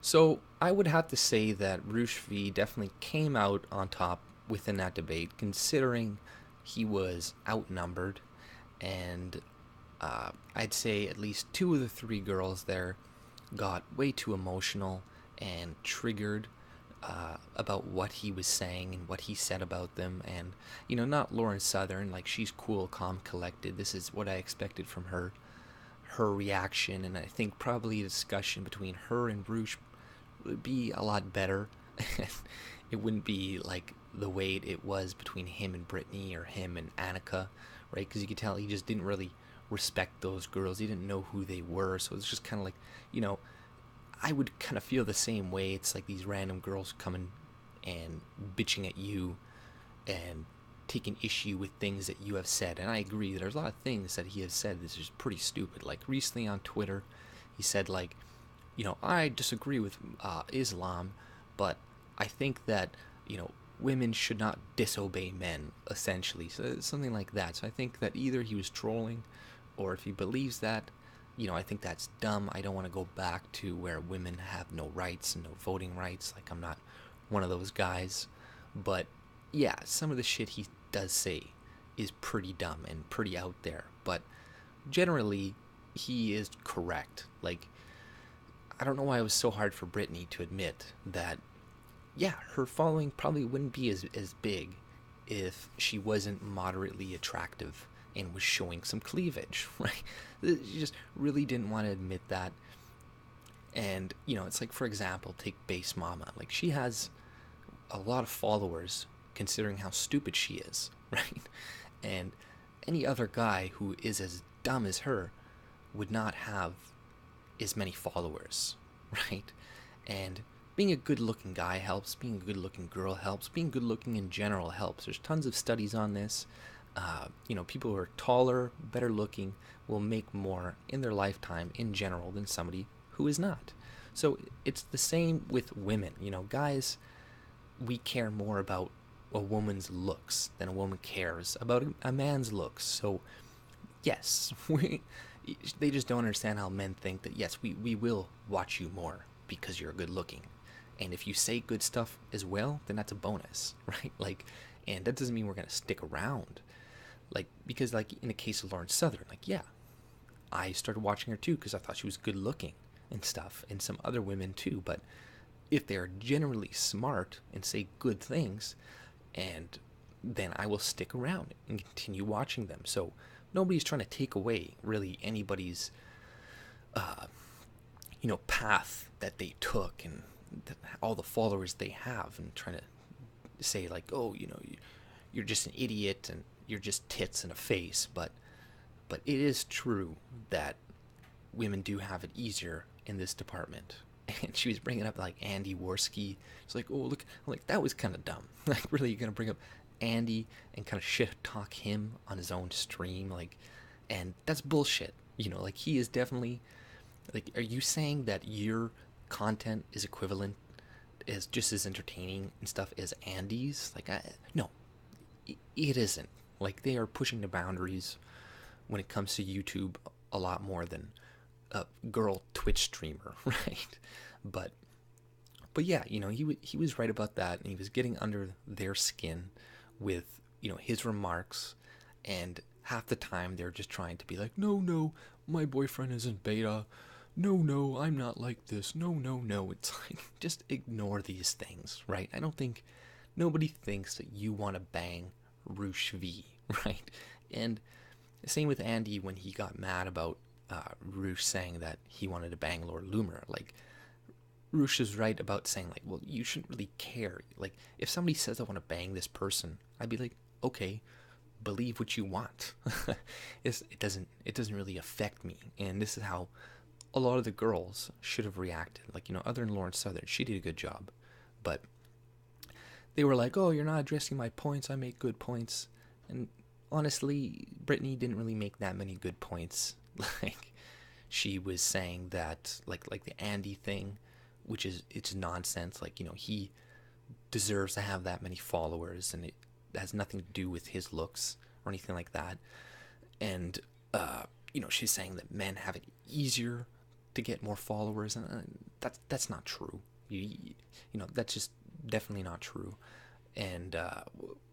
So I would have to say that Roosh V definitely came out on top within that debate, considering he was outnumbered, and I'd say at least two of the three girls there got way too emotional and triggered about what he was saying and what he said about them. And, not Lauren Southern, like she's cool, calm, collected. This is what I expected from her reaction. And I think probably a discussion between her and Bruce would be a lot better. It wouldn't be like the way it was between him and Brittany or him and Annika, right? Because you could tell he just didn't really respect those girls. He didn't know who they were. So it's just kind of like, you know, I would kind of feel the same way. It's like these random girls coming and bitching at you and taking issue with things that you have said. And I agree, there's a lot of things that he has said this is pretty stupid. Like recently on Twitter, he said like, I disagree with Islam, but I think that, women should not disobey men, essentially. So something like that. So I think that either he was trolling, or if he believes that, I think that's dumb. I don't want to go back to where women have no rights and no voting rights. Like, I'm not one of those guys. But yeah, some of the shit he does say is pretty dumb and pretty out there. But generally, he is correct. Like, I don't know why it was so hard for Britney to admit that, yeah, her following probably wouldn't be as big if she wasn't moderately attractive and was showing some cleavage, right? She just really didn't want to admit that. And, it's like, for example, take Base Mama. Like, she has a lot of followers considering how stupid she is, right? And any other guy who is as dumb as her would not have as many followers, right? And being a good looking guy helps, being a good looking girl helps, being good looking in general helps. There's tons of studies on this. People who are taller, better looking will make more in their lifetime in general than somebody who is not. So it's the same with women. Guys, we care more about a woman's looks than a woman cares about a man's looks. So yes, they just don't understand how men think that, yes, we will watch you more because you're good looking. And if you say good stuff as well, then that's a bonus, right? Like, and that doesn't mean we're going to stick around. Like, because, like, in the case of Lauren Southern, like, yeah, I started watching her too because I thought she was good looking and stuff, and some other women too. But if they're generally smart and say good things, and then I will stick around and continue watching them. So nobody's trying to take away really anybody's, path that they took and all the followers they have, and trying to say like, oh, you're just an idiot and you're just tits and a face. But it is true that women do have it easier in this department. And she was bringing up like Andy Warski. It's like, oh look, I'm like, that was kind of dumb. Like, really, you're gonna bring up Andy and kind of shit talk him on his own stream, like, and that's bullshit. Like, he is definitely, like, are you saying that your content is equivalent, is just as entertaining and stuff as Andy's? Like, no, it isn't. Like, they are pushing the boundaries when it comes to YouTube a lot more than a girl Twitch streamer, right? But yeah, he was right about that, and he was getting under their skin with his remarks, and half the time they're just trying to be like, no, my boyfriend isn't beta. No, I'm not like this. No. It's like, just ignore these things, right? I don't think nobody thinks that you want to bang Roosh V, right? And same with Andy when he got mad about Roosh saying that he wanted to bang Lord Loomer. Like, Roosh is right about saying, like, well, you shouldn't really care. Like, if somebody says I want to bang this person, I'd be like, okay, believe what you want. It doesn't really affect me. And this is how a lot of the girls should have reacted. Like, other than Lauren Southern, she did a good job. But they were like, oh, you're not addressing my points. I make good points. And honestly, Brittany didn't really make that many good points. Like, she was saying that, like the Andy thing, which is, it's nonsense. Like, he deserves to have that many followers, and it has nothing to do with his looks or anything like that. And, she's saying that men have it easier to get more followers, and that's not true. You know, that's just definitely not true. And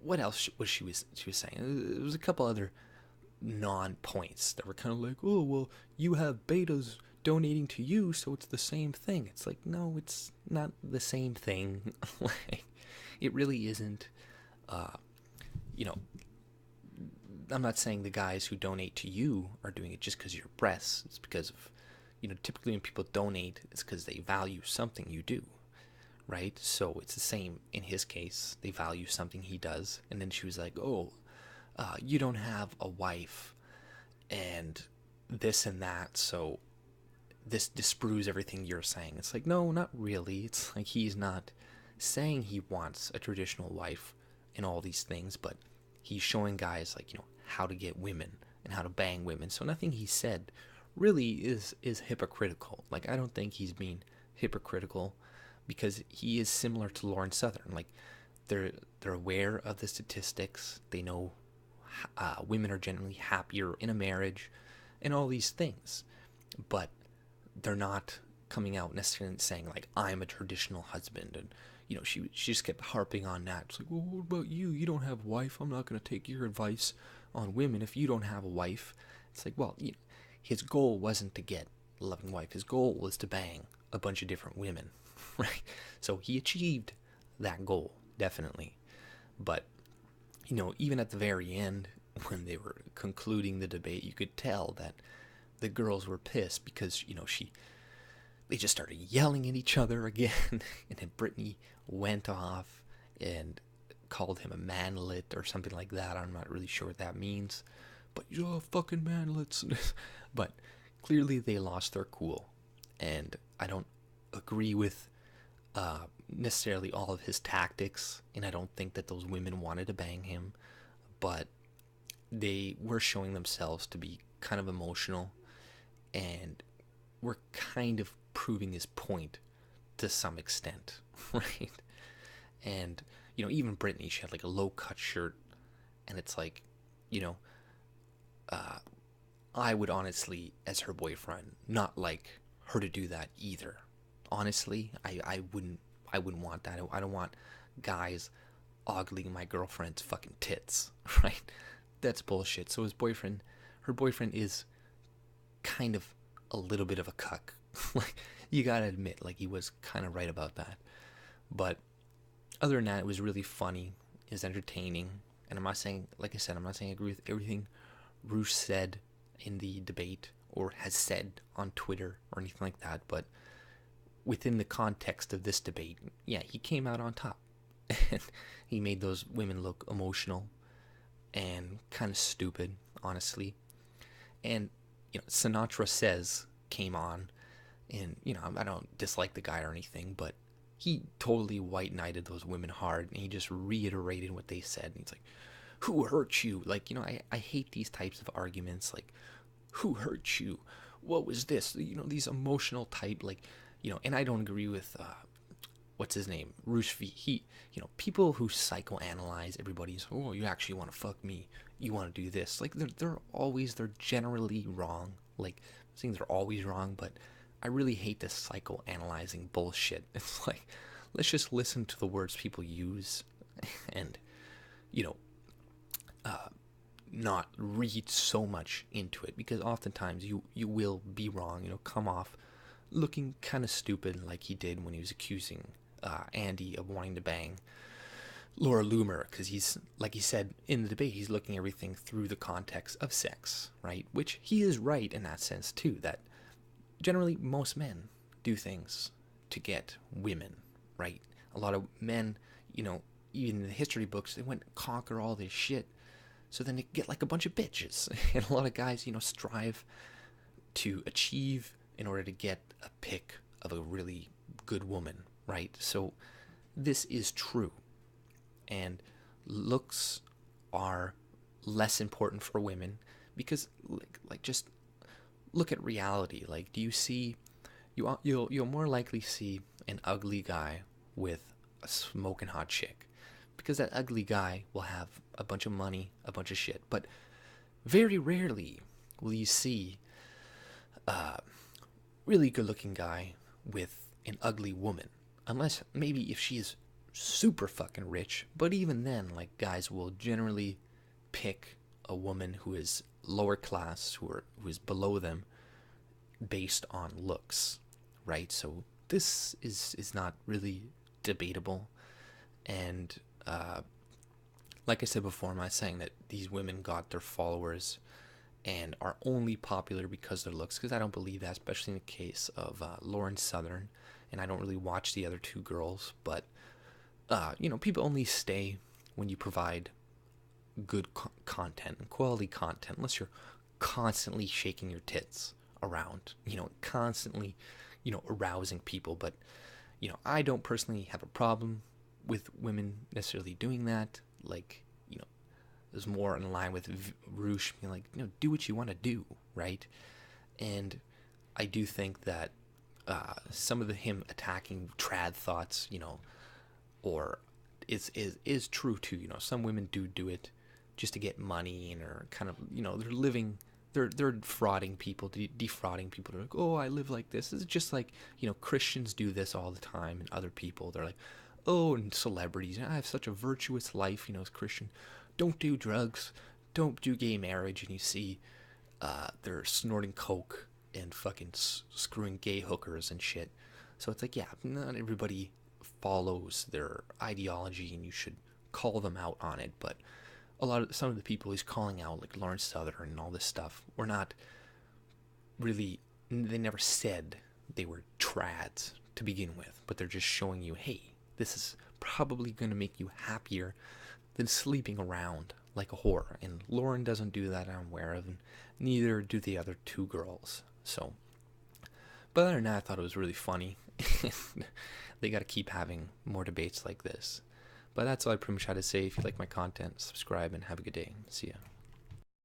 what else was she was saying? There was a couple other non-points that were kind of like, oh well, you have betas donating to you, so it's the same thing. It's like, no, it's not the same thing. Like, it really isn't. You know, I'm not saying the guys who donate to you are doing it just because you're breasts. It's because of, you know, typically when people donate, it's because they value something you do, right? So it's the same in his case. They value something he does. And then she was like, oh, you don't have a wife and this and that, so this disproves everything you're saying. It's like, no, not really. It's like he's not saying he wants a traditional wife and all these things, but he's showing guys, like, you know, how to get women and how to bang women. So nothing he said really is hypocritical. Like, I don't think he's being hypocritical, because he is similar to Lauren Southern. Like, they're aware of the statistics. They know women are generally happier in a marriage and all these things, but they're not coming out necessarily saying, like, I'm a traditional husband. And, you know, she just kept harping on that. It's like, well, what about you? You don't have a wife. I'm not going to take your advice on women if you don't have a wife. It's like, well, you know, his goal wasn't to get a loving wife. His goal was to bang a bunch of different women, right? So he achieved that goal, definitely. But, you know, even at the very end, when they were concluding the debate, you could tell that the girls were pissed because, you know, they just started yelling at each other again. And then Brittany went off and called him a manlet or something like that. I'm not really sure what that means. But you're fucking manlets. But clearly they lost their cool. And I don't agree with necessarily all of his tactics. And I don't think that those women wanted to bang him. But they were showing themselves to be kind of emotional. And were kind of proving his point to some extent, right? And, you know, even Brittany, she had like a low-cut shirt, and it's like, you know, I would honestly, as her boyfriend, not like her to do that either. Honestly, I wouldn't want that. I don't want guys ogling my girlfriend's fucking tits, right? That's bullshit. So her boyfriend is kind of a little bit of a cuck. Like, you gotta admit, like, he was kind of right about that. But other than that, it was really funny. It was entertaining. And I'm not saying, like I said, I'm not saying I agree with everything Roosh said in the debate or has said on Twitter or anything like that. But within the context of this debate, yeah, he came out on top. And he made those women look emotional and kind of stupid, honestly. And, you know, Sinatra Says came on, and, you know, I don't dislike the guy or anything, but he totally white knighted those women hard, and he just reiterated what they said. And he's like, who hurt you? Like, you know, I hate these types of arguments, like, who hurt you? What was this? You know, these emotional type, like, you know, and I don't agree with, what's his name? Roosh V. You know, people who psychoanalyze everybody's, oh, you actually want to fuck me. You want to do this. Like, they're generally wrong. Like, I'm saying they're always wrong, but I really hate this psychoanalyzing bullshit. It's like, let's just listen to the words people use and, you know, not read so much into it, because oftentimes you will be wrong, you know, come off looking kind of stupid like he did when he was accusing Andy of wanting to bang Laura Loomer, because he's, like he said in the debate, he's looking everything through the context of sex, right? Which he is right in that sense too, that generally most men do things to get women, right? A lot of men, you know, even in the history books, they went and conquer all this shit so then they get like a bunch of bitches. And a lot of guys, you know, strive to achieve in order to get a pick of a really good woman, right? So this is true. And looks are less important for women because, like just look at reality. Like, do you see, you'll more likely see an ugly guy with a smoking hot chick, because that ugly guy will have a bunch of money, a bunch of shit. But very rarely will you see really good looking guy with an ugly woman. Unless maybe if she's super fucking rich, but even then, like, guys will generally pick a woman who is lower class, who is below them, based on looks, right? So this is not really debatable, and like I said before, I'm not saying that these women got their followers and are only popular because of their looks, because I don't believe that, especially in the case of Lauren Southern, and I don't really watch the other two girls, but people only stay when you provide good content and quality content, unless you're constantly shaking your tits around, constantly, arousing people. But, I don't personally have a problem with women necessarily doing that. Like, is more in line with Roosh being like, do what you want to do, right? And I do think that some of him attacking trad thoughts, or is true too. Some women do it just to get money, and are kind of, they're living, they're frauding people, defrauding people. They're like, oh, I live like this. It's just like, Christians do this all the time, and other people, they're like, oh, and celebrities, I have such a virtuous life, as Christian. Don't do drugs, don't do gay marriage, and you see they're snorting coke and fucking screwing gay hookers and shit. So it's like, yeah, not everybody follows their ideology, and you should call them out on it. But some of the people he's calling out, like Lawrence Southern and all this stuff, were not really, they never said they were trads to begin with, but they're just showing you, hey, this is probably going to make you happier than sleeping around like a whore. And Lauren doesn't do that, I'm aware of, and neither do the other two girls. So, but other than that, I thought it was really funny. They got to keep having more debates like this. But that's all I pretty much had to say. If you like my content, subscribe and have a good day. See ya.